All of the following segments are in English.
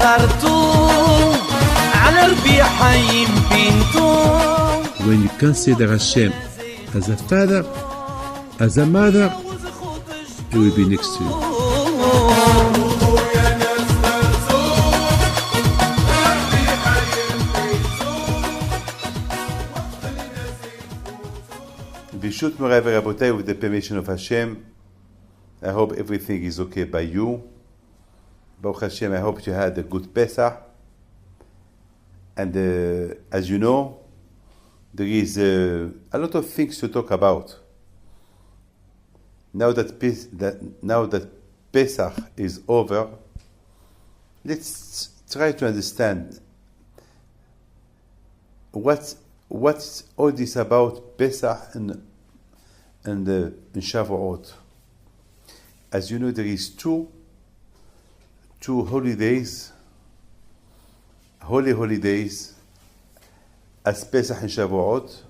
When you consider Hashem as a father, as a mother, He will be next to you. Bishut Morai Rabotay, with the permission of Hashem, I hope everything is okay by you. Baruch Hashem, I hope you had a good Pesach. And as you know, there is a lot of things to talk about. Now that Pesach is over, let's try to understand what's all this about Pesach and Shavuot. As you know, there is two holidays, holy holidays, as Pesach and Shavuot.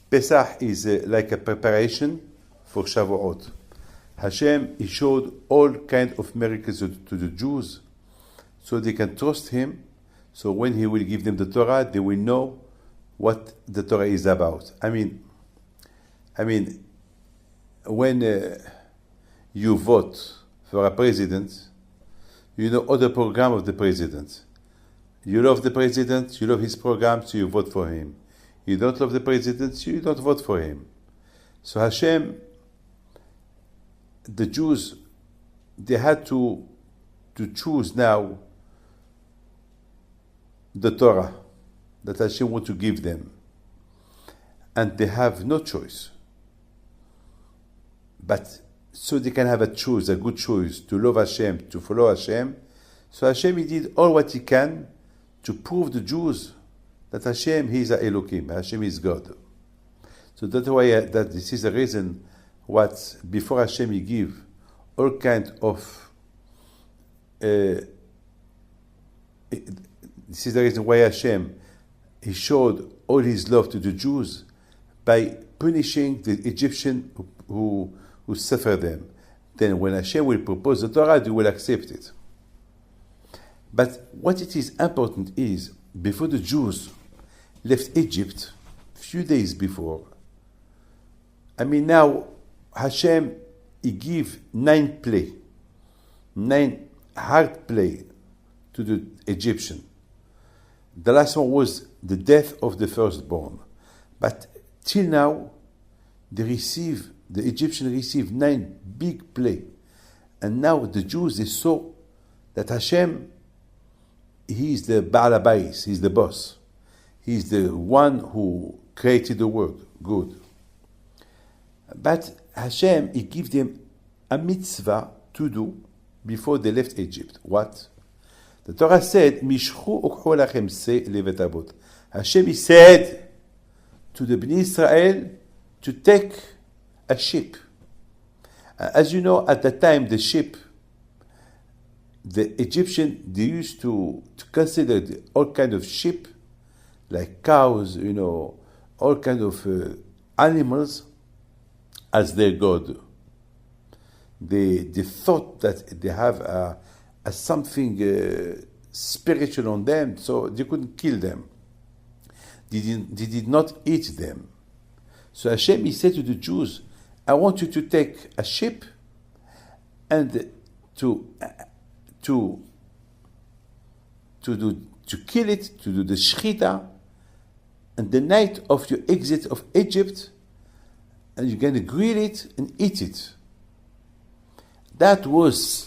Pesach is like a preparation for Shavuot. Hashem, He showed all kinds of miracles to the Jews so they can trust Him. So when He will give them the Torah, they will know what the Torah is about. I mean, when you vote for a president, you know all the program of the president. You love the president, you love his program, so you vote for him. You don't love the president, so you don't vote for him. So Hashem, the Jews, they had to choose now the Torah that Hashem want to give them. And they have no choice. But so they can have a choice, a good choice, to love Hashem, to follow Hashem. So Hashem, He did all what He can to prove the Jews that Hashem, He is Elohim, Hashem is God. So that's why this is the reason what before Hashem He give all kind of this is the reason why Hashem He showed all His love to the Jews by punishing the Egyptian who suffer them. Then when Hashem will propose the Torah, they will accept it. But what it is important is, before the Jews left Egypt, few days before, now Hashem, He give 9 hard play to the Egyptian. The last one was the death of the firstborn. But till now, the Egyptians received 9 big play. And now the Jews, they saw that Hashem, He is the Baal HaBayis, He is the boss. He is the one who created the world, good. But Hashem, He gave them a mitzvah to do before they left Egypt. What? The Torah said, Mishchu ukhu lachem se levet avot. Hashem, He said to the Bnei Israel to take a ship. As you know, at that time, the ship, the Egyptian, they used to consider all kind of sheep, like cows, all kind of animals, as their god. They thought that they have a something spiritual on them, so they couldn't kill them. They did not eat them. So Hashem, He said to the Jews, I want you to take a sheep and to kill it, to do the shechita, and the night of your exit of Egypt, and you're going to grill it and eat it. That was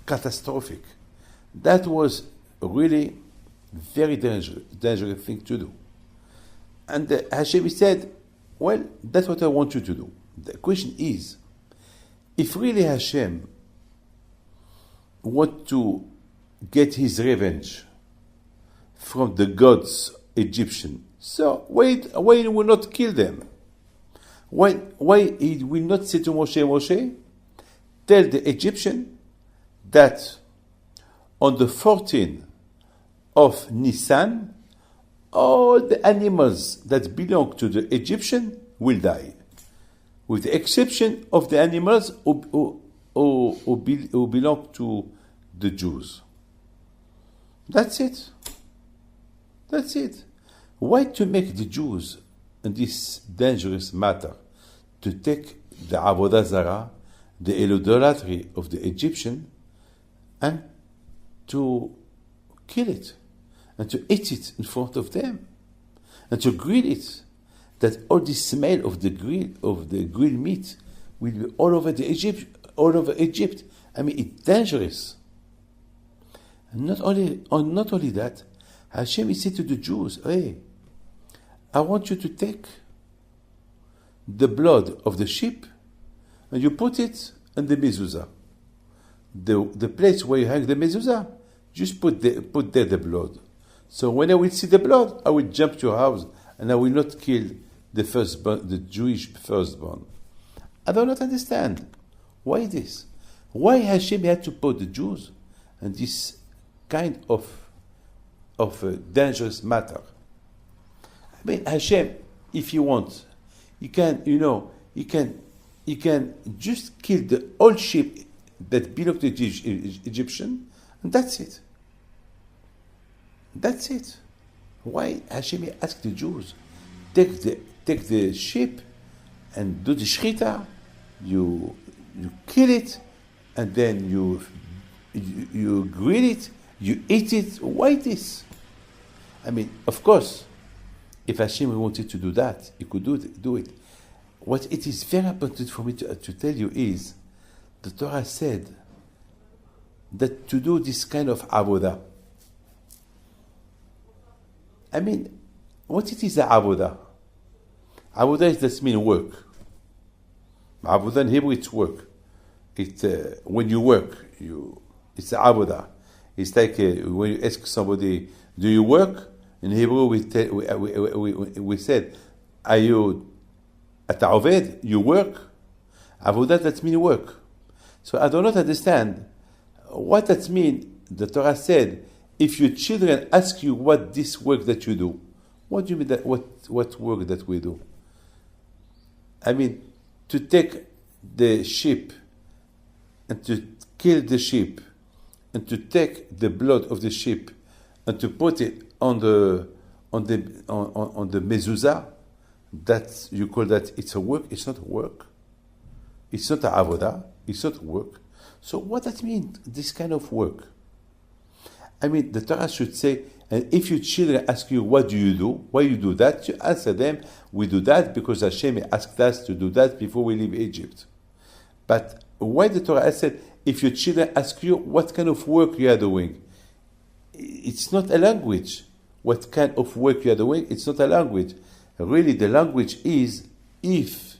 catastrophic. That was really very dangerous thing to do. And Hashem said, well, that's what I want you to do. The question is, if really Hashem want to get His revenge from the gods Egyptian, so why He will not kill them? Why He will not say to Moshe, tell the Egyptian that on the 14th of Nisan, all the animals that belong to the Egyptian will die, with the exception of the animals who belong to the Jews. That's it. That's it. Why to make the Jews in this dangerous matter to take the Avodah Zarah, the idolatry of the Egyptian, and to kill it, and to eat it in front of them, and to grill it, that all the smell of the grilled meat will be all over Egypt. I mean, it's dangerous. And not only that, Hashem is said to the Jews, hey, I want you to take the blood of the sheep and you put it in the mezuzah. The place where you hang the mezuzah, just put there the blood. So when I will see the blood, I will jump to your house and I will not kill the Jewish firstborn. I do not understand. Why this? Why Hashem had to put the Jews in this kind of a dangerous matter? I mean, Hashem, if you want, you can just kill the old sheep that belong to the Egyptian, and that's it. That's it. Why Hashem asked the Jews, take the sheep and do the shchita, you kill it, and then you grill it, you eat it. Why this? I mean, of course, if Hashem wanted to do that, he could do it. What it is very important for me to tell you is, the Torah said that to do this kind of avodah, I mean, what it is a avodah? Avodah does mean work. Avodah in Hebrew, it's work. It's when you work, it's avodah. It's like when you ask somebody, do you work? In Hebrew, we said, are you ata oved? You work? Avodah, that means work. So I do not understand what that means. The Torah said, if your children ask you what this work that you do, what do you mean that what work that we do? I mean, to take the sheep and to kill the sheep and to take the blood of the sheep and to put it on the mezuzah, that you call that it's a work. It's not work. It's not a avodah. It's not work. So what that mean? This kind of work. I mean, the Torah should say, and if your children ask you, what do you do? Why you do that? You answer them, we do that because Hashem asked us to do that before we leave Egypt. But why the Torah said, if your children ask you, what kind of work you are doing? It's not a language. What kind of work you are doing? It's not a language. Really, the language is if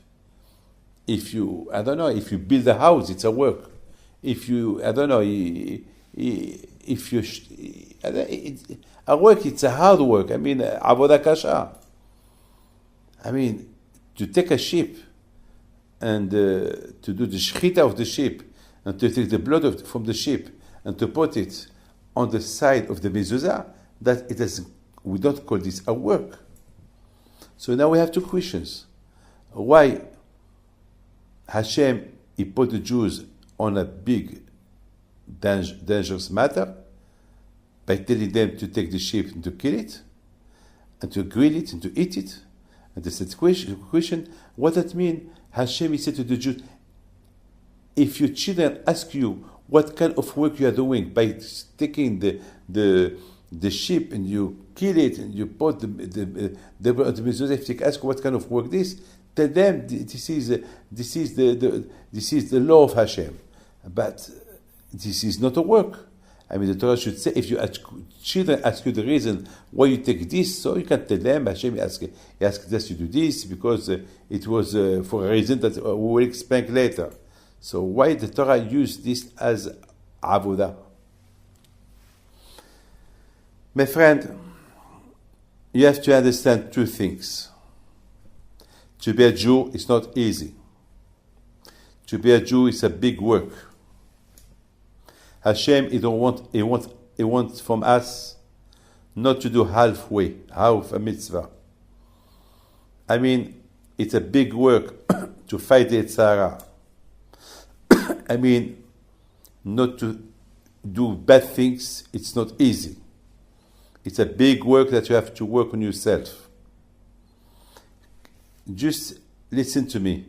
you, I don't know, if you build a house, it's a work. If you, I don't know, if you, a work, it's a hard work. I mean, avodah kasha. I mean, to take a sheep and to do the shchita of the sheep and to take the blood from the sheep and to put it on the side of the mezuzah, that it is, we don't call this a work. So now we have two questions. Why Hashem, he put the Jews on a big dangerous matter by telling them to take the sheep and to kill it and to grill it and to eat it? And the second question, what that mean? Hashem, he said to the Jews, if your children ask you what kind of work you are doing by taking the sheep and you kill it and you put the mezuzah, if they ask what kind of work this, tell them this is the law of Hashem. But this is not a work. I mean, the Torah should say, if your children ask you the reason why you take this, so you can tell them, Hashem asked us to do this because it was for a reason that we will explain later. So why the Torah used this as avodah? My friend, you have to understand two things. To be a Jew is not easy. To be a Jew is a big work. Hashem, He wants from us not to do half a mitzvah. I mean, it's a big work to fight the Yetzirah. I mean, not to do bad things, it's not easy. It's a big work that you have to work on yourself. Just listen to me.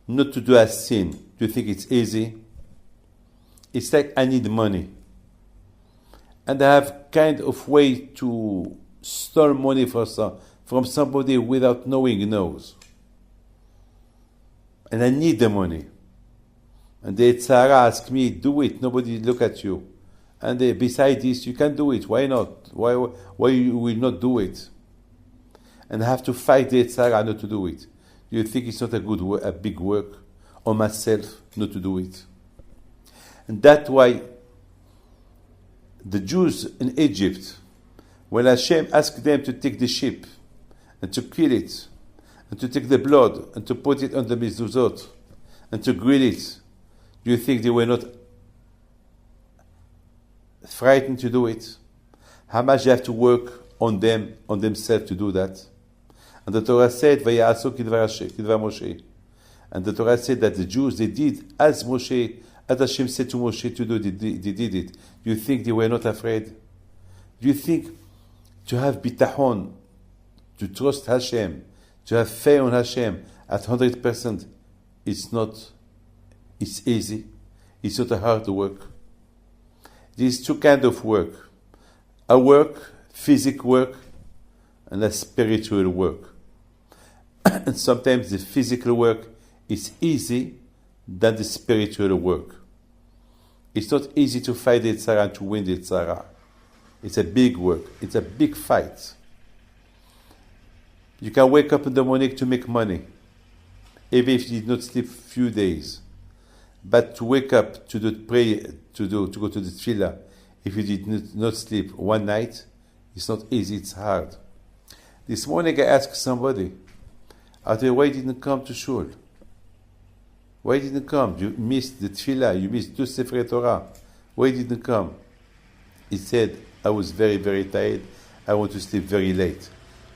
Not to do a sin. Do you think it's easy? It's like I need money. And I have kind of way to steal money from somebody without knowing knows. And I need the money. And the Tzara ask me, do it, nobody look at you. And beside this, you can do it. Why not? Why you will not do it? And I have to fight the Tzara not to do it. Do you think it's not a big work on myself not to do it? And that's why the Jews in Egypt, when Hashem asked them to take the sheep and to kill it, and to take the blood and to put it on the mezuzot and to grill it, do you think they were not frightened to do it? How much they have to work on themselves to do that? And the Torah said, "Vayasu kidvar Moshe." And the Torah said that the Jews, they did as Hashem said to Moshe to do, they did it. Do you think they were not afraid? Do you think to have bitachon, to trust Hashem, to have faith on Hashem at 100%, it's easy. It's not a hard work. There's two kinds of work. A work, physical work, and a spiritual work. And sometimes the physical work is easy than the spiritual work. It's not easy to fight the Tzara and to win the Tzara. It's a big work. It's a big fight. You can wake up in the morning to make money, even if you did not sleep a few days. But to wake up to pray, to go to the tefillah, if you did not sleep one night, it's not easy, it's hard. This morning I asked somebody, why you didn't come to shul? Why you didn't come? You missed the tefillah, you missed 2 Sefer Torah. Why you didn't come? He said, I was very, very tired. I want to sleep very late.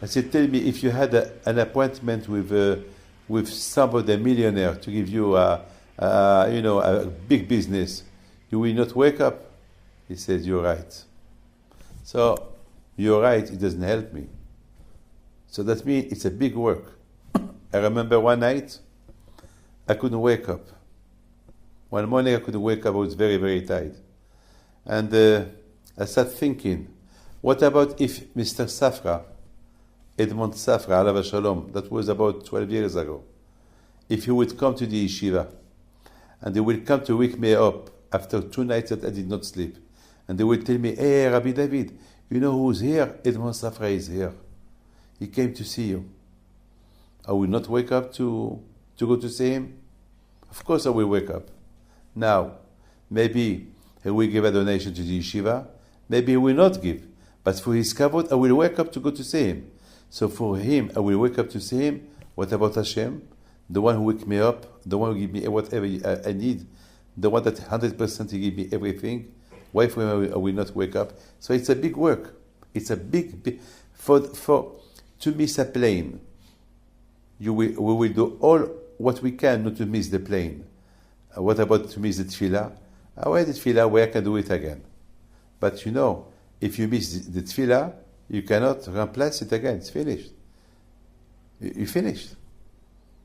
I said, tell me, if you had an appointment with somebody, a millionaire, to give you a big business, you will not wake up? He said, you're right. So, you're right, it doesn't help me. So that means it's a big work. I remember one night, I couldn't wake up. One morning I couldn't wake up, I was very, very tired. And I started thinking, what about if Mr. Safra, Edmond Safra, alav shalom, that was about 12 years ago, if he would come to the yeshiva, and they would come to wake me up after 2 nights that I did not sleep, and they would tell me, hey, Rabbi David, you know who's here? Edmond Safra is here. He came to see you. I will not wake up to go to see him? Of course I will wake up. Now, maybe he will give a donation to the yeshiva, maybe he will not give, but for his kavod, I will wake up to go to see him. So for him, I will wake up to see him. What about Hashem? The one who wake me up, the one who give me whatever I need, the one that 100% he give me everything. Why for him I will not wake up? So it's a big work. It's a big to miss a plane. We will do all what we can not to miss the plane. What about to miss the tefillah? Why the tefillah? Where I can do it again? But if you miss the tefillah, you cannot replace it again. It's finished. You finished.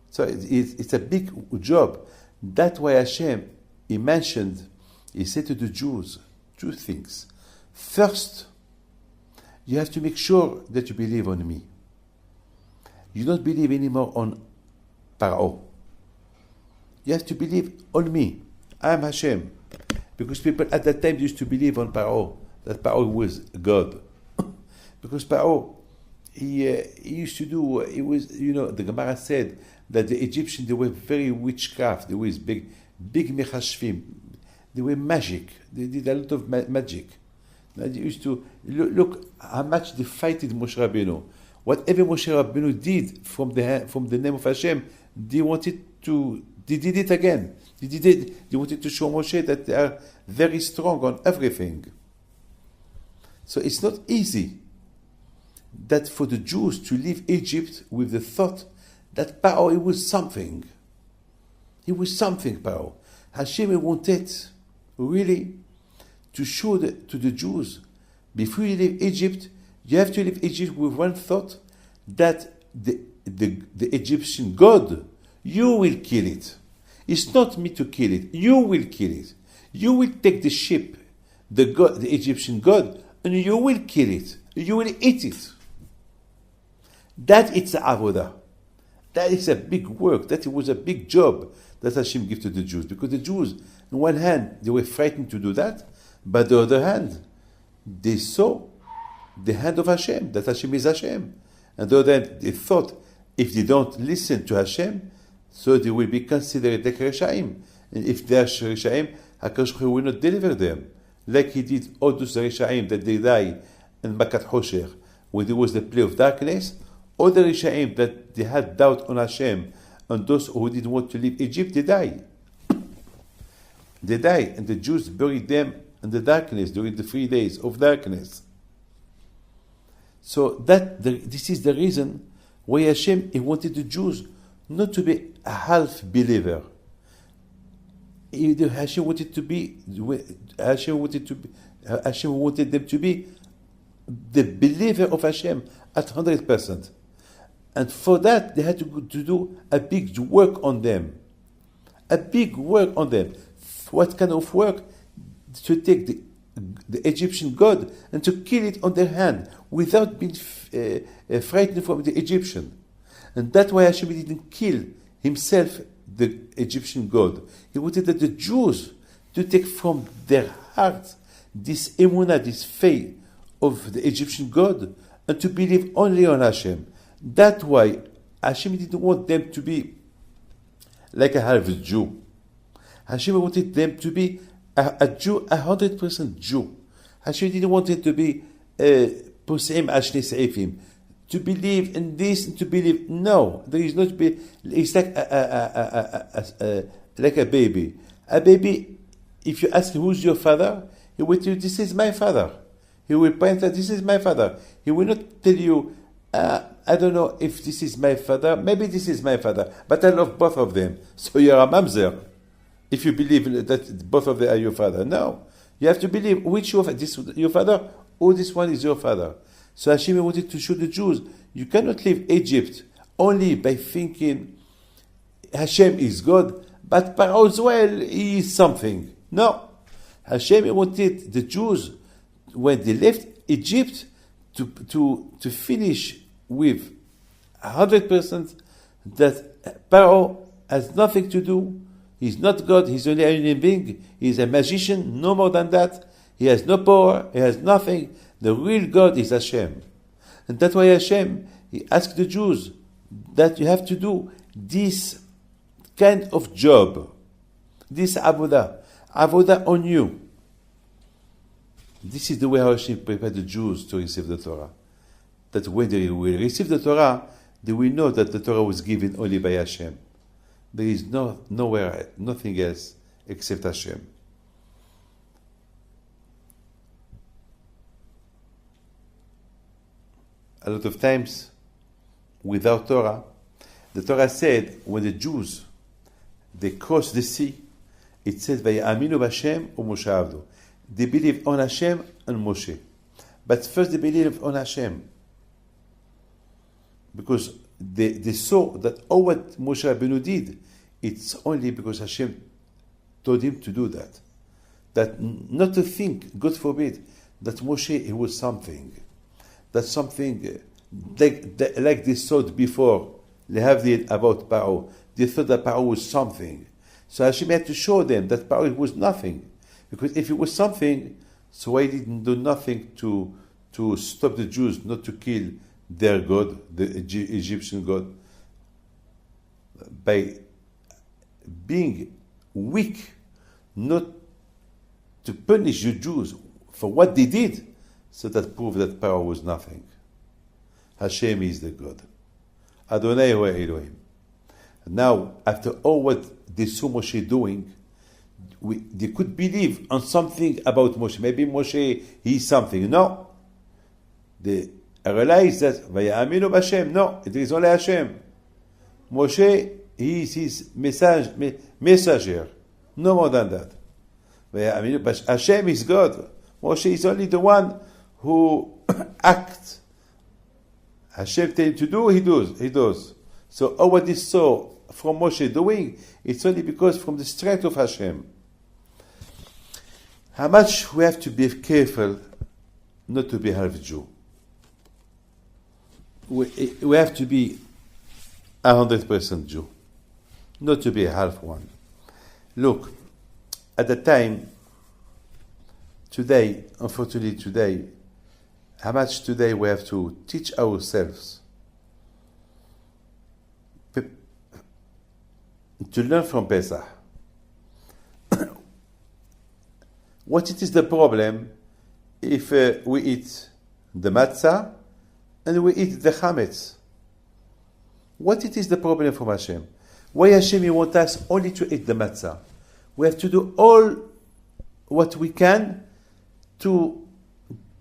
So it's a big job. That's why Hashem, he said to the Jews 2 things. First, you have to make sure that you believe on me. You don't believe anymore on Paro. You have to believe on me. I am Hashem. Because people at that time used to believe on Paro, that Paro was God. Because Paro, he used to do, the Gemara said that the Egyptians, they were very witchcraft. They were big mechashvim. They were magic. They did a lot of magic. They used to, look how much they fighted Moshe Rabbeinu. Whatever Moshe Rabbeinu did from the name of Hashem, they did it again. They wanted to show Moshe that they are very strong on everything. So it's not easy that for the Jews to leave Egypt with the thought that Paro, it was something. He was something, Paro. Hashem wanted really to show to the Jews before you leave Egypt, you have to leave Egypt with one thought, that the Egyptian God, you will kill it. It's not me to kill it. You will kill it. You will take the ship, the Egyptian God, and you will kill it. You will eat it. That is avodah. That is a big work. That was a big job that Hashem gave to the Jews. Because the Jews, on one hand, they were frightened to do that, but on the other hand, they saw the hand of Hashem, that Hashem is Hashem. And on the other hand, they thought, if they don't listen to Hashem, so they will be considered like Reshaim. And if they are Reshaim, HaKadosh Baruch Hu will not deliver them. Like he did all those Reshaim that they died in Makat Hosher, when there was the play of darkness. All the Reshaim that they had doubt on Hashem, and those who didn't want to leave Egypt, they died. They died, and the Jews buried them in the darkness during the 3 days of darkness. So this is the reason why Hashem, he wanted the Jews not to be a half believer. Hashem wanted them to be the believer of Hashem at 100%. And for that, they had to do a big work on them. A big work on them. What kind of work? To take the Egyptian God and to kill it on their hand without being frightened from the Egyptian. And that's why Hashem didn't kill himself the Egyptian God. He wanted that the Jews to take from their hearts this emunah, this faith of the Egyptian God, and to believe only on Hashem. That's why Hashem didn't want them to be like a half Jew. Hashem wanted them to be a Jew, 100% Jew. Hashem didn't want them to be Pos'im Ashni Se'ifim, to believe in this and to believe. No, there is not. It's like a baby. A baby, if you ask who's your father, he will tell you, this is my father. He will point out, this is my father. He will not tell you, I don't know if this is my father, maybe this is my father, but I love both of them. So you're a mamzer if you believe that both of them are your father. No. You have to believe which your father or this one is your father. So Hashem wanted to show the Jews, you cannot leave Egypt only by thinking Hashem is God, but Paro as well, he is something. No. Hashem wanted the Jews, when they left Egypt, to finish with 100% that Paro has nothing to do. He's not God, he's only a human being. He's a magician, no more than that. He has no power, he has nothing. The real God is Hashem. And that's why Hashem, he asked the Jews that you have to do this kind of job, this avodah on you. This is the way how Hashem prepared the Jews to receive the Torah. That when they will receive the Torah, they will know that the Torah was given only by Hashem. There is nowhere, nothing else except Hashem. A lot of times, without Torah, the Torah said, when the Jews, they crossed the sea, it says, Vayaminu b'Hashem u'Moshe avdu. They believe on Hashem and Moshe. But first they believe on Hashem. Because they saw that all what Moshe Rabbeinu did, it's only because Hashem told him to do that. That not to think, God forbid, that Moshe, he was something. That something, like they thought before, Lehavdil about Paro. They thought that Paro was something. So Hashem had to show them that Paro was nothing. Because if it was something, so why didn't do nothing to stop the Jews not to kill their God, the Egyptian God, by being weak, not to punish the Jews for what they did, so that proved that Paro was nothing. Hashem is the God. Adonai Hu Elohim. Now, after all what they saw Moshe doing, they could believe on something about Moshe. Maybe Moshe, he is something. No. They realized that Vayaminu b'Hashem. No, it is only Hashem. Moshe, he is his messenger. No more than that. Hashem is God. Moshe is only the one who act. Hashem tell him to do, he does. So all what he saw from Moshe doing, it's only because from the strength of Hashem. How much we have to be careful not to be half Jew. We have to be 100% Jew, not to be half one. Look, at the time, today, unfortunately today, how much today we have to teach ourselves to learn from Pesach. What it is the problem if we eat the matzah and we eat the chametz? What it is the problem from Hashem? Why Hashem wants us only to eat the matzah? We have to do all what we can to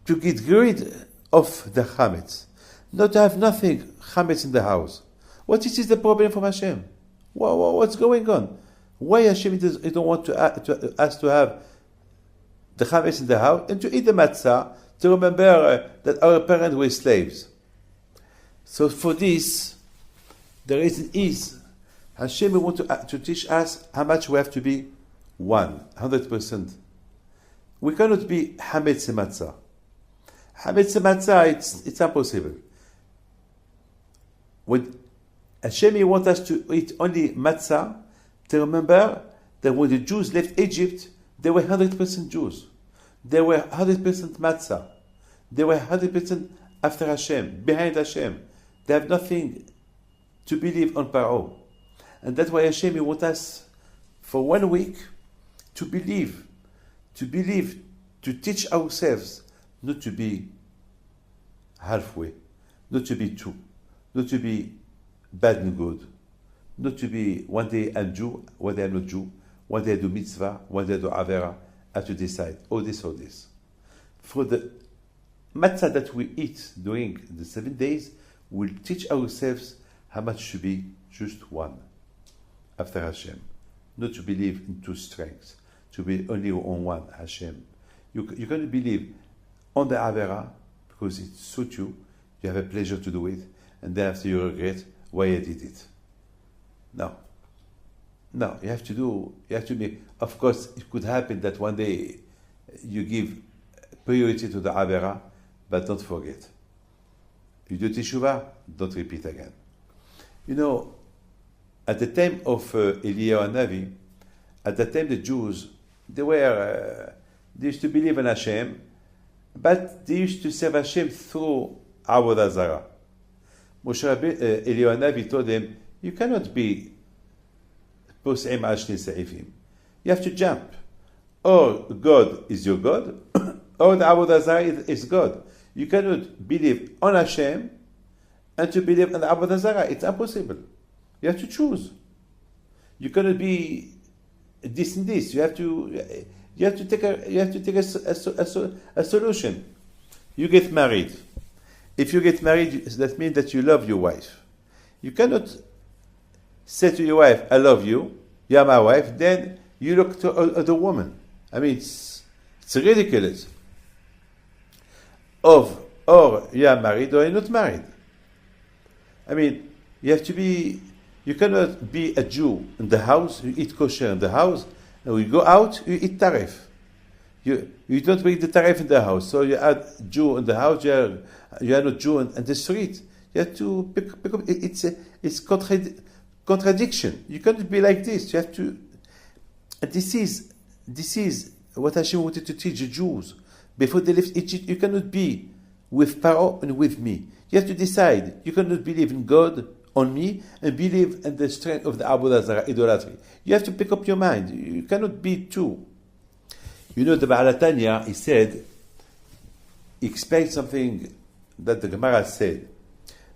get rid of the chametz, not to have nothing chametz in the house. What is the problem from Hashem? What's going on? Why Hashem don't want us to have the chametz in the house and to eat the matzah, to remember that our parents were slaves? So for this, the reason is Hashem wants to teach us how much we have to be 100%. We cannot be chametz matzah. Chametz matzah, it's impossible. When Hashem wants us to eat only matzah, to remember that when the Jews left Egypt, they were 100% Jews. They were 100% matzah. They were 100% after Hashem, behind Hashem. They have nothing to believe on Paro. And that's why Hashem wants us for 1 week to believe, to teach ourselves not to be halfway, not to be two, not to be bad and good, not to be one day I'm Jew, one day I'm not Jew, one day I do mitzvah, one day I do avera. I have to decide, or this. For the matzah that we eat during the 7 days, we'll teach ourselves how much to be just one after Hashem, not to believe in two strengths, to be only on one Hashem. You can believe on the avera because it suits you, you have a pleasure to do it, and then after you regret why I did it. No, you have to be, of course, it could happen that one day you give priority to the avera, but don't forget. You do teshuvah, don't repeat again. You know, at the time of Eliyahu Navi, at the time the Jews, they used to believe in Hashem, but they used to serve Hashem through Avodah Zarah. Eliyahu Navi told them, you cannot be pos'im ashni sa'ifim. You have to jump. Or God is your God, or the Avodah Zarah is God. You cannot believe on Hashem and to believe in the Avodah Zarah. It's impossible. You have to choose. You cannot be this and this. You have to take a solution. You get married. If you get married, that means that you love your wife. You cannot say to your wife, I love you, you are my wife, then you look to other woman. I mean, it's ridiculous. Or you are married or you're not married. I mean, you cannot be a Jew in the house, you eat kosher in the house, and when you go out, you eat tarif. You don't bring the tarif in the house, so you add Jew in the house, you are not Jew in the street. You have to pick up, it's contradiction. You cannot be like this. You have to, and this is what Hashem wanted to teach the Jews. Before they left Egypt, you cannot be with Paro and with me. You have to decide. You cannot believe in God on me and believe in the strength of the Avodah Zarah, idolatry. You have to pick up your mind. You cannot be two. You know, the Baal HaTanya, he explained something that the Gemara said.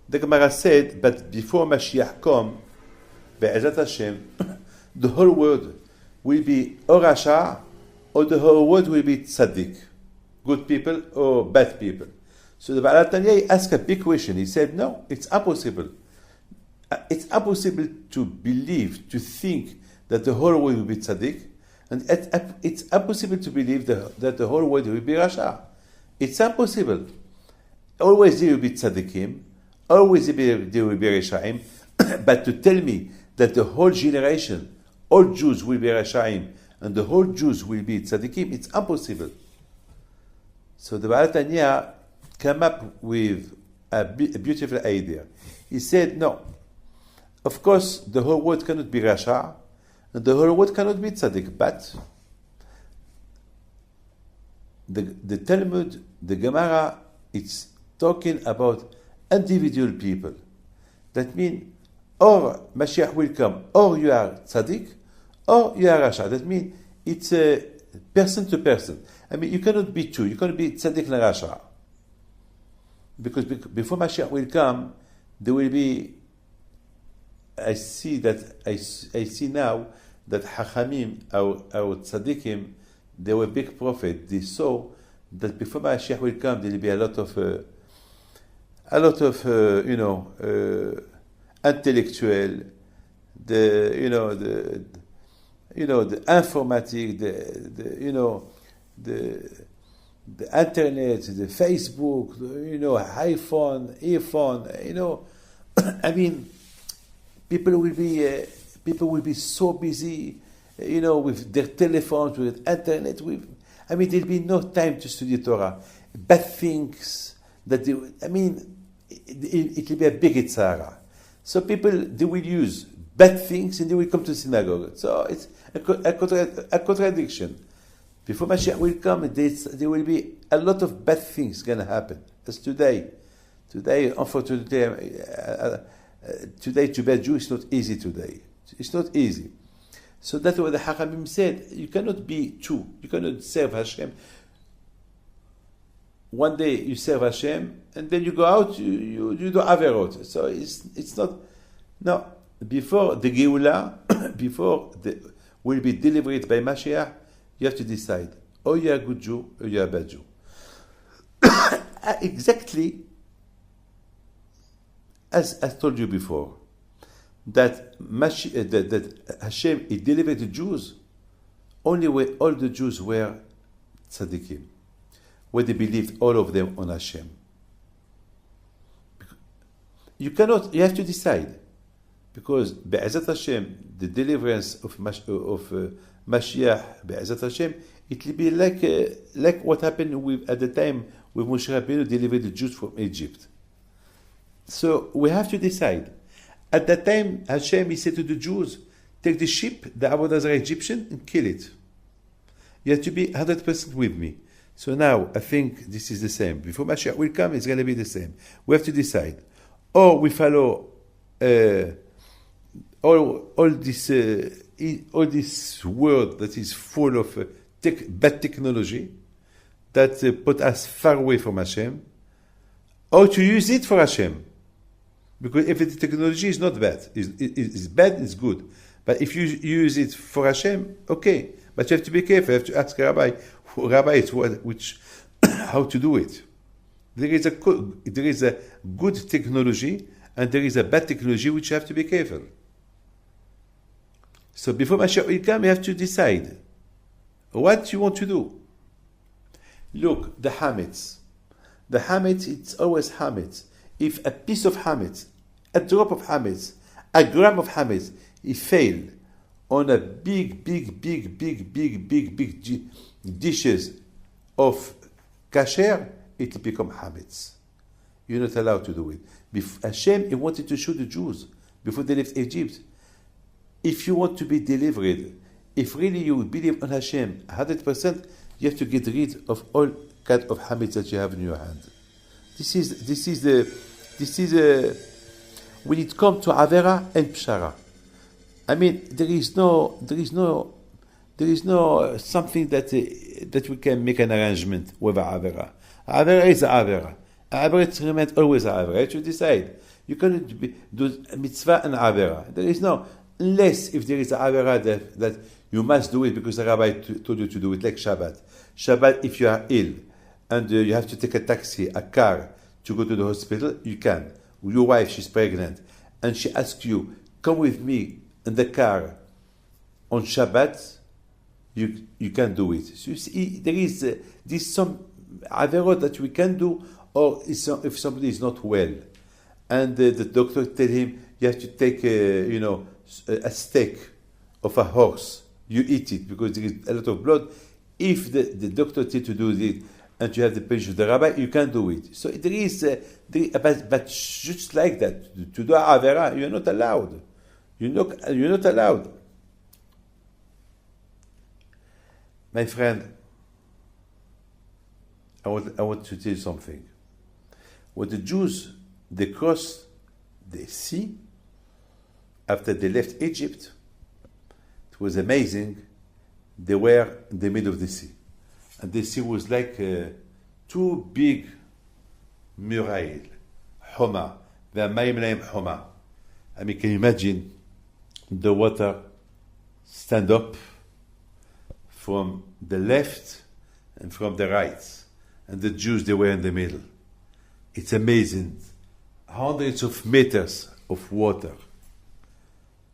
The Gemara said, but before Mashiach come, Be'ezat Hashem, the whole world will be or Rasha, or the whole world will be tzaddik, good people or bad people. So the Baal HaTanya asked a big question. He said, no, it's impossible. It's impossible to believe, to think that the whole world will be tzaddik, and it's impossible to believe that the whole world will be Rasha. It's impossible. Always there will be tzaddikim, always there will be reshaim, but to tell me that the whole generation, all Jews will be reshaim, and the whole Jews will be tzaddikim, it's impossible. So the Baal Tanya came up with a beautiful idea. He said, no, of course the whole world cannot be rasha, and the whole world cannot be tzaddik, but the Talmud, the Gemara, it's talking about individual people. That means, or Mashiach will come, or you are tzaddik, or you are rasha. That means it's a person to person. I mean, you cannot be two. You cannot be tzaddik and rasha. Because before Mashiach will come, there will be. I see now that Hachamim, our tzaddikim, they were big prophet. They saw that before Mashiach will come, there will be a lot of intellectual, the informatic, the internet, the Facebook, iPhone, earphone, I mean, people will be so busy, with their telephones, with internet, there'll be no time to study Torah. Bad things it will be a big itzara. So people, they will use bad things and they will come to synagogue. So it's a contradiction. Before Mashiach will come, there will be a lot of bad things going to happen. As today. Today, unfortunately, today to be a Jew is not easy today. It's not easy. So that's what the Hachamim said. You cannot be two. You cannot serve Hashem. One day you serve Hashem, and then you go out, you do Averot. So it's not. No. Before the Geula, before will be delivered by Mashiach, you have to decide. Or you're a good Jew, or you're a bad Jew. Exactly as I told you before, that Hashem, He delivered the Jews only when all the Jews were tzaddikim, where they believed all of them on Hashem. You have to decide, because Be'ezat Hashem, the deliverance of Mashiach, Be'ezat Hashem, it will be like what happened at the time with Moshe Rabbeinu delivered the Jews from Egypt. So we have to decide. At that time, Hashem, He said to the Jews, take the sheep, the Avodah Zarah Egyptian, and kill it. You have to be 100% with me. So now, I think this is the same. Before Mashiach will come, it's going to be the same. We have to decide. Or we follow all this world that is full of bad technology that put us far away from Hashem, or to use it for Hashem. Because if the technology is not bad, it's bad, it's good. But if you use it for Hashem, okay. But you have to be careful. You have to ask Rabbi, how to do it. There is a good technology and there is a bad technology which you have to be careful. So before Mashiach will come, you have to decide what you want to do. Look, the hametz. The hametz, it's always hametz. If a piece of hametz, a drop of hametz, a gram of hametz, it fail on a big dishes of kasher, it will become hametz. You're not allowed to do it. Hashem, He wanted to show the Jews before they left Egypt. If you want to be delivered, if really you believe on Hashem 100%, you have to get rid of all kind of hametz that you have in your hand. This is when it comes to Avera and Pshara. There is no something that we can make an arrangement with Avera. Avera is Avera. Avera remains always Avera. You have to decide. You cannot do mitzvah and Avera. There is no, unless if there is Avera that you must do it because the rabbi told you to do it, like Shabbat. Shabbat, if you are ill and you have to take a taxi, a car to go to the hospital, you can. Your wife, she's pregnant, and she asks you, come with me in the car on Shabbat, you can do it. So you see, there is some averot that we can do, or if somebody is not well, and the doctor tell him you have to take a steak of a horse, you eat it because there is a lot of blood. If the doctor tells you to do it and you have the permission of the rabbi, you can do it. So there is, but just like that, to do avera, you're not allowed. You're not allowed. My friend, I want to tell you something. When the Jews, they crossed the sea after they left Egypt, it was amazing. They were in the middle of the sea. And the sea was like two big murailles, Homa. והמים להם חומה. I mean, can you imagine the water stand up from the left and from the right, and the Jews, they were in the middle. It's amazing. Hundreds of meters of water.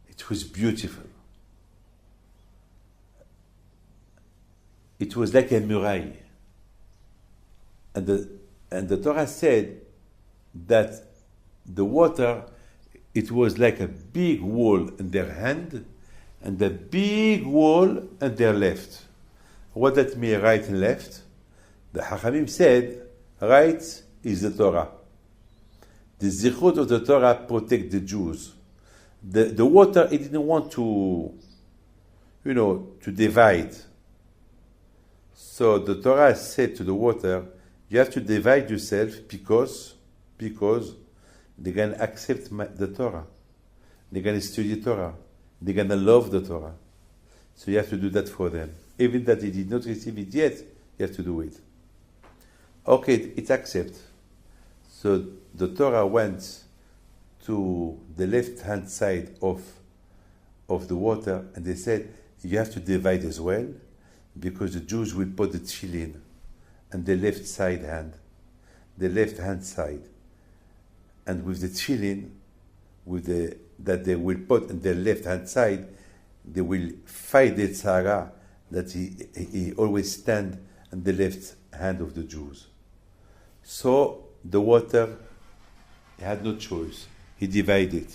It was beautiful. It was like a muraille. And the Torah said that the water, it was like a big wall in their hand and a big wall in their left. What that mean, right and left? The Hachamim said, right is the Torah. The zichut of the Torah protect the Jews. The water, it didn't want to divide. So the Torah said to the water, you have to divide yourself because they're going to accept the Torah. They're going to study the Torah. They're going to love the Torah. So you have to do that for them. Even that they did not receive it yet, you have to do it. Okay, it's accept. So the Torah went to the left-hand side of the water, and they said, you have to divide as well, because the Jews will put the tefillin on the left-hand side. And with the tefillin, that they will put on the left-hand side, they will fight the tzara that he always stand on the left hand of the Jews. So the water, he had no choice. He divided.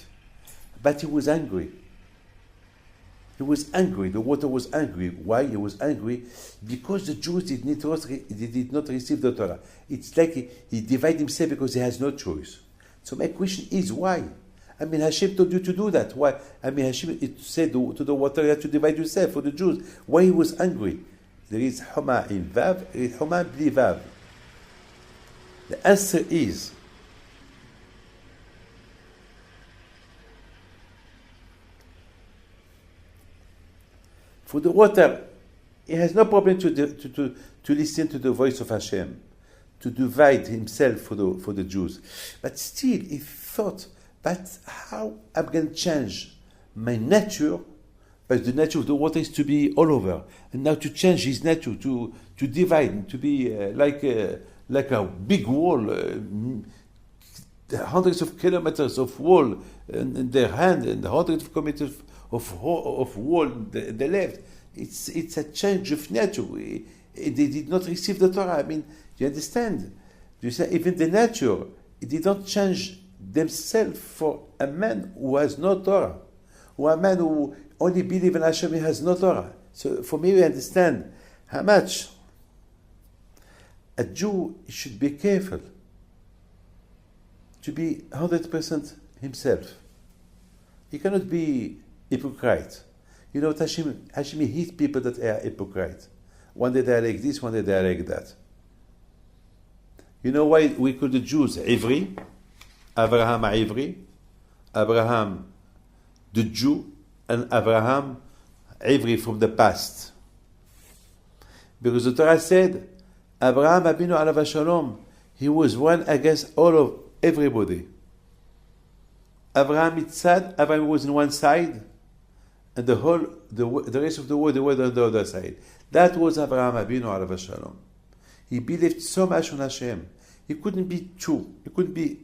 But he was angry. He was angry. The water was angry. Why he was angry? Because the Jews did not receive the Torah. It's like he divided himself because he has no choice. So my question is why? I mean, Hashem told you to do that. Why? I mean, Hashem said to the water, you have to divide yourself for the Jews. Why he was angry? There is Homa in Vav, there is Homa bli Vav. The answer is, for the water, he has no problem to listen to the voice of Hashem, to divide himself for the Jews. But still, he thought, but how I'm going to change my nature? But the nature of the water is to be all over, and now to change his nature, to divide, to be like a big wall, hundreds of kilometers of wall in their hand, and hundreds of kilometers of wall in the left. It's a change of nature. They did not receive the Torah. I mean, you understand? You say even the nature, it did not change themselves for a man who has no Torah, or a man who only believes in Hashem, he has no Torah. So for me, we understand how much a Jew should be careful to be 100% himself. He cannot be hypocrite. You know, Hashem hates people that are hypocrite. One day they are like this, one day they are like that. You know why we call the Jews Ivri? Abraham Ivri, Abraham the Jew, and Abraham Ivri from the past. Because the Torah said, Abraham Abinu alav shalom, he was one against everybody. Abraham Yitzhak, Abraham was on one side, and the rest of the world, they were on the other side. That was Abraham Abinu alav shalom. He believed so much on Hashem. He couldn't be two. He couldn't be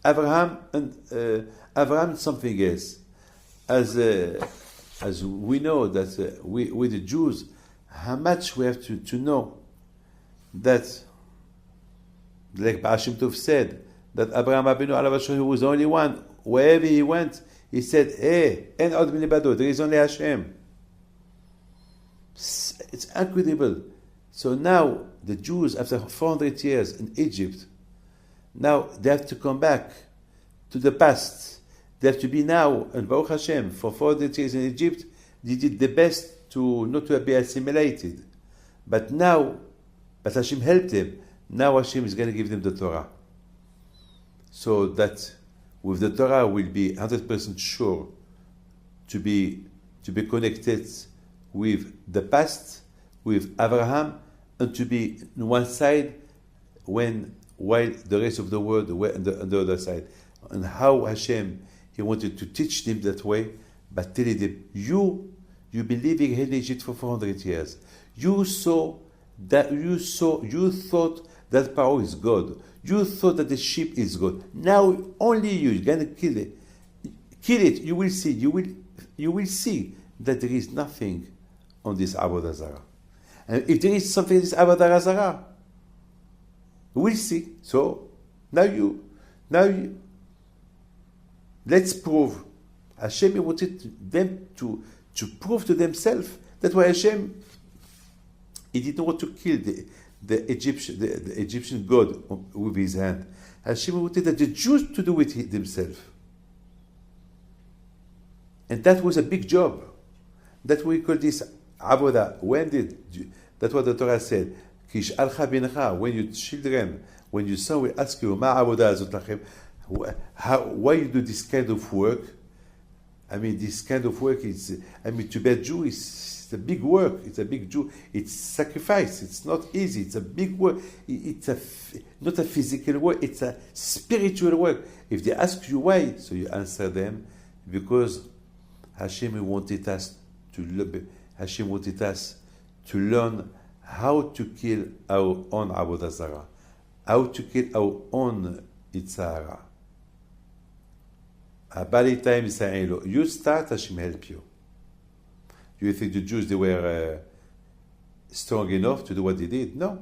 Abraham and something else. As we know that we the Jews, how much we have to know that Like Baal Shem Tov said, that Abraham Avinu alav hashem, he was the only one. Wherever he went, he said, "Hey, en od milibado, there is only Hashem." It's incredible. So now the Jews, after 400 years in Egypt, now they have to come back to the past. They have to be now, and Baruch Hashem, for 400 years in Egypt, they did the best to not to be assimilated. But Hashem helped them. Now Hashem is going to give them the Torah. So that with the Torah we'll be 100% sure to be connected with the past, with Abraham, and to be on one side while the rest of the world were on the other side. And how Hashem, he wanted to teach them that way, but telling them, you been living in Egypt for 400 years. You thought that Paro is God. You thought that the sheep is God. Now only you're going to kill it. Kill it. You will see. You will see that there is nothing on this Avodah Zarah. And if there is something in this Avodah Zarah, we'll see. So now you, let's prove. Hashem wanted them to prove to themselves that why Hashem, he didn't want to kill the Egyptian god with his hand. Hashem wanted that the Jews to do it themselves. And that was a big job. That we call this Avodah. That's what the Torah said. Kish'alcha bincha, when your children, when your son will ask you, Ma avodah azot lachem, why you do this kind of work? I mean, this kind of work is, to be a Jew is a big work. It's a big Jew. It's sacrifice. It's not easy. It's a big work. It's not a physical work. It's a spiritual work. If they ask you why, so you answer them, because Hashem wanted us to learn how to kill our own Avodah Zarah, how to kill our own Yitzhara. Bali time saying, you start, Hashem help you. Do you think the Jews, they were strong enough to do what they did? No.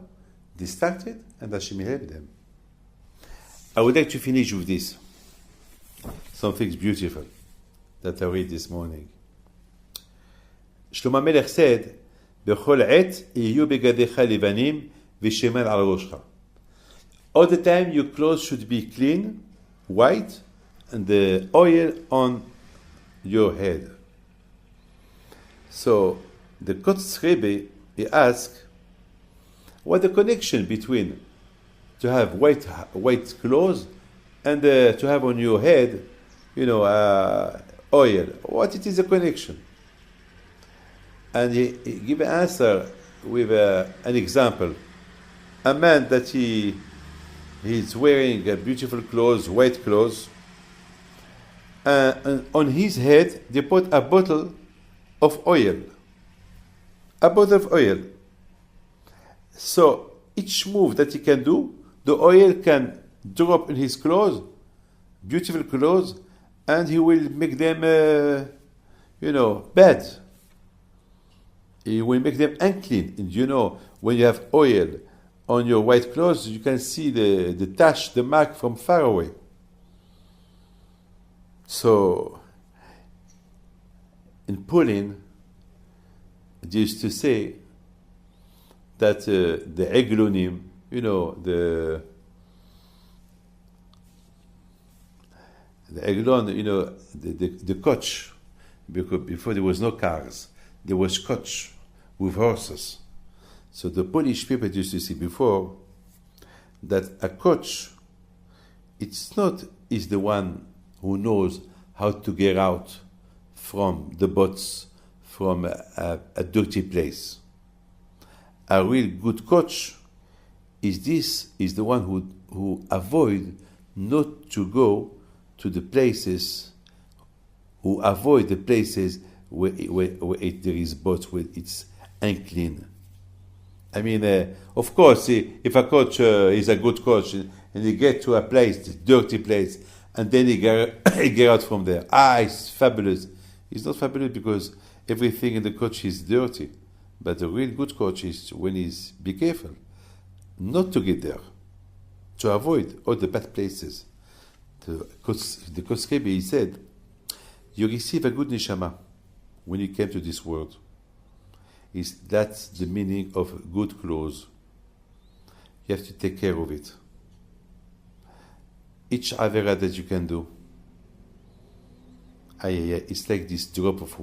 They started and Hashem helped them. I would like to finish with this. Something beautiful that I read this morning. Shlomo HaMelech said, בכל עת יהיו בגדיך לבנים ושמן על ראשך. All the time your clothes should be clean, white, and the oil on your head. So the Kotz Rebbe, he asked, what the connection between to have white clothes and to have on your head, oil? What it is a connection? And he gave an answer with an example. A man that he's wearing beautiful clothes, white clothes, and on his head they put a bottle of oil. A bottle of oil. So each move that he can do, the oil can drop in his clothes, beautiful clothes, and he will make them, bad. He will make them unclean. And when you have oil on your white clothes, you can see the tash, the mark from far away. So, in Poland, they used to say that the eglonim, the eglon, the coach, because before there was no cars, there was coach with horses. So the Polish people used to say before that a coach, it's not is the one who knows how to get out from the boats, from a dirty place. A real good coach is the one who avoid not to go to the places, who avoid the places where there is boats, where it's unclean. I mean, of course, if a coach is a good coach and he get to a place, dirty place, and then he get out from there, it's fabulous. It's not fabulous because everything in the coach is dirty. But a real good coach is when be careful not to get there. to avoid all the bad places. The Kos Rebbe, he said, you receive a good neshama when you came to this world. That's the meaning of good clothes. You have to take care of it. Each avera that you can do, it's like this drop of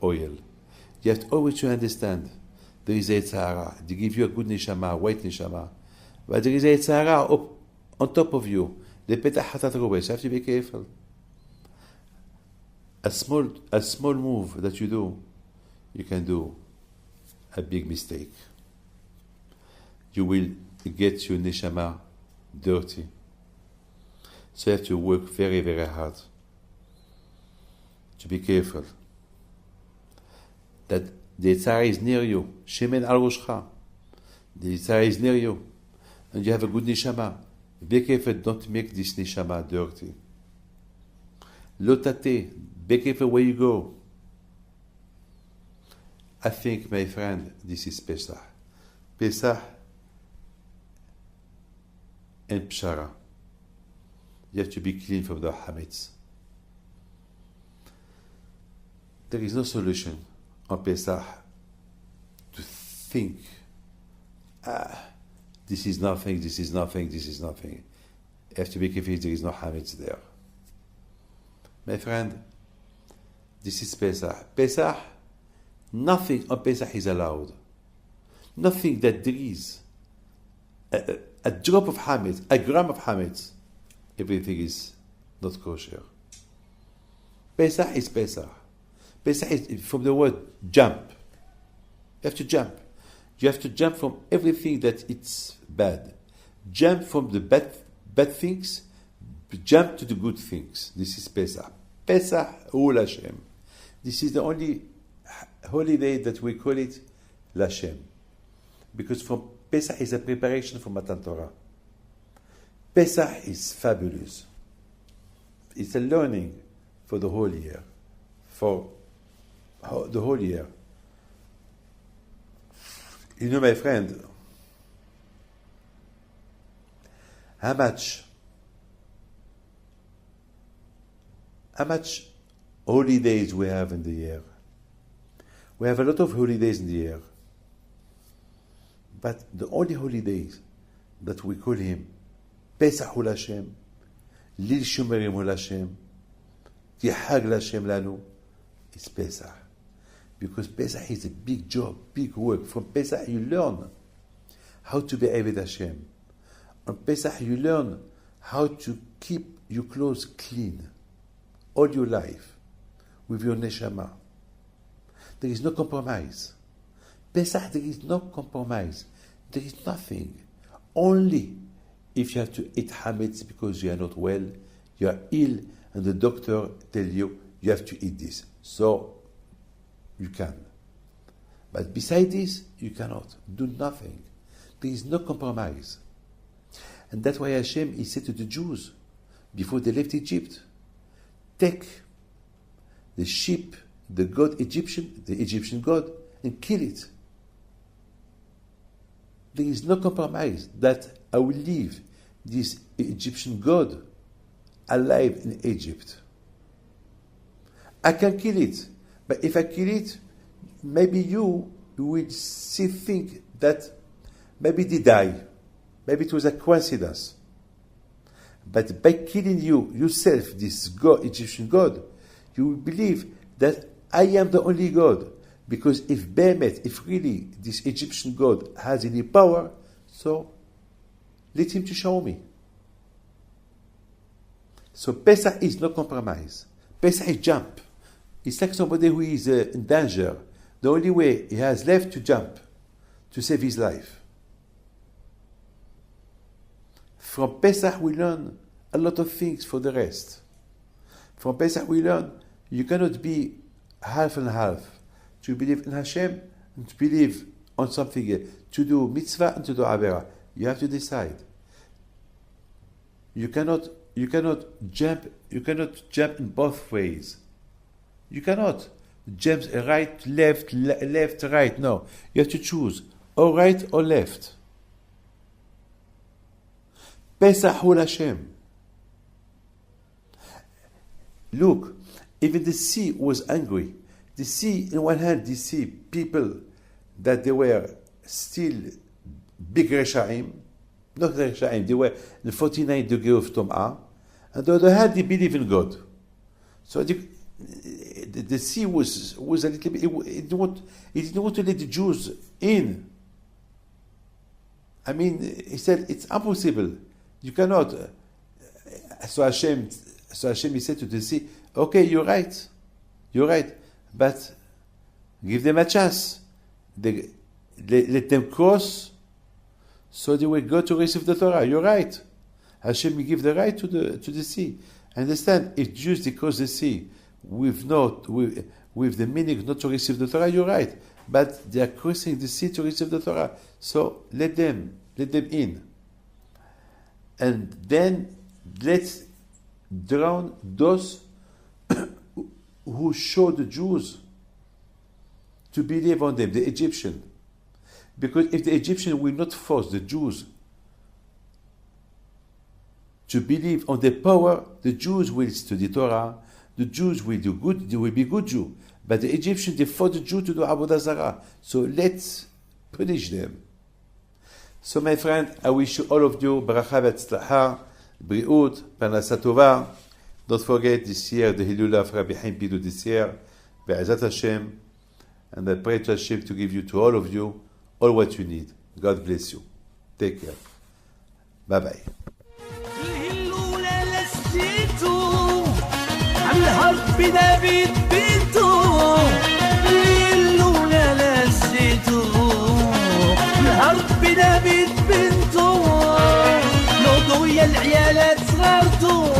oil. You have to always to understand there is a Tzahara. They give you a good neshama, white neshama. But there is a Tzahara on top of you. The petah hatat robes. You have to be careful. A small move that you do, you can do a big mistake. You will get your neshama dirty. So you have to work very, very hard to be careful that the Tzara is near you. Shemen al roshcha. The Tzara is near you. And you have a good neshama. Be careful, don't make this neshama dirty. Lo tateh. Be careful where you go. I think, my friend, this is Pesach. Pesach and Pshara. You have to be clean from the habits. There is no solution on Pesach to think, this is nothing, this is nothing, this is nothing. You have to be careful, there is no habits there. My friend, this is Pesach. Pesach, nothing on Pesach is allowed. Nothing that there is a drop of hametz, a gram of hametz, everything is not kosher. Pesach is Pesach. Pesach is from the word jump. You have to jump. You have to jump from everything that it's bad. Jump from the bad things, jump to the good things. This is Pesach. Pesach Ul Hashem. This is the only holiday that we call it Lashem. Because from Pesach is a preparation for Matan Torah. Pesach is fabulous. It's a learning for the whole year. For the whole year. You know, my friend, how much holidays we have in the year. We have a lot of holidays in the year. But the only holidays that we call him Pesach Ul Hashem, Lil Shumerim Ul Hashem, Ki Hag L'Hashem Lanu, is Pesach. Because Pesach is a big job, big work. From Pesach you learn how to be Eved Hashem. On Pesach you learn how to keep your clothes clean all your life with your neshama. There is no compromise. Pesach, there is no compromise. There is nothing. Only if you have to eat hametz because you are not well, you are ill, and the doctor tell you have to eat this. So you can. But beside this, you cannot. Do nothing. There is no compromise. And that's why Hashem, he said to the Jews, before they left Egypt, take the sheep, the Egyptian god, and kill it. There is no compromise that I will leave this Egyptian god alive in Egypt. I can kill it, but if I kill it, maybe you will think that maybe they die. Maybe it was a coincidence. But by killing yourself, this god, Egyptian god, you will believe that I am the only God. Because if really this Egyptian god has any power, so let him to show me. So Pesach is no compromise. Pesach is jump. It's like somebody who is in danger. The only way he has left to jump, to save his life. From Pesach we learn a lot of things for the rest. From Pesach we learn you cannot be half and half. To believe in Hashem and to believe on something else. To do mitzvah and to do avera. You have to decide. You cannot jump in both ways. You cannot jump right, left, right. No. You have to choose or right or left. Pesach Hul Hashem. Look, even the sea was angry. The sea, in one hand, you see people that they were still big Reshaim, not Reshaim, they were in 49 degree of Tom'ah. On the other hand, they believe in God. So the sea was a little bit, it didn't want to let the Jews in. I mean, he said, it's impossible. You cannot. So Hashem, he said to the sea, okay, you're right, but give them a chance. Let them cross, so they will go to receive the Torah. You're right. Hashem will give the right to the sea. Understand? If Jews they cross the sea with the meaning not to receive the Torah, you're right. But they are crossing the sea to receive the Torah. So let them in. And then let's drown those who show the Jews to believe on them, the Egyptian. Because if the Egyptian will not force the Jews to believe on their power, the Jews will study Torah, the Jews will do good, they will be good Jews. But the Egyptians, they force the Jews to do Avodah Zarah. So let's punish them. So my friend, I wish you all of you bracha v'tzlacha, briut, parnasa tova. Don't forget this year the Hilula of Rabbi Chaim Pilou this year, Be'ezat Hashem, and I pray to Hashem to give you to all of you all what you need. God bless you. Take care. Bye bye. العيالات صغارتو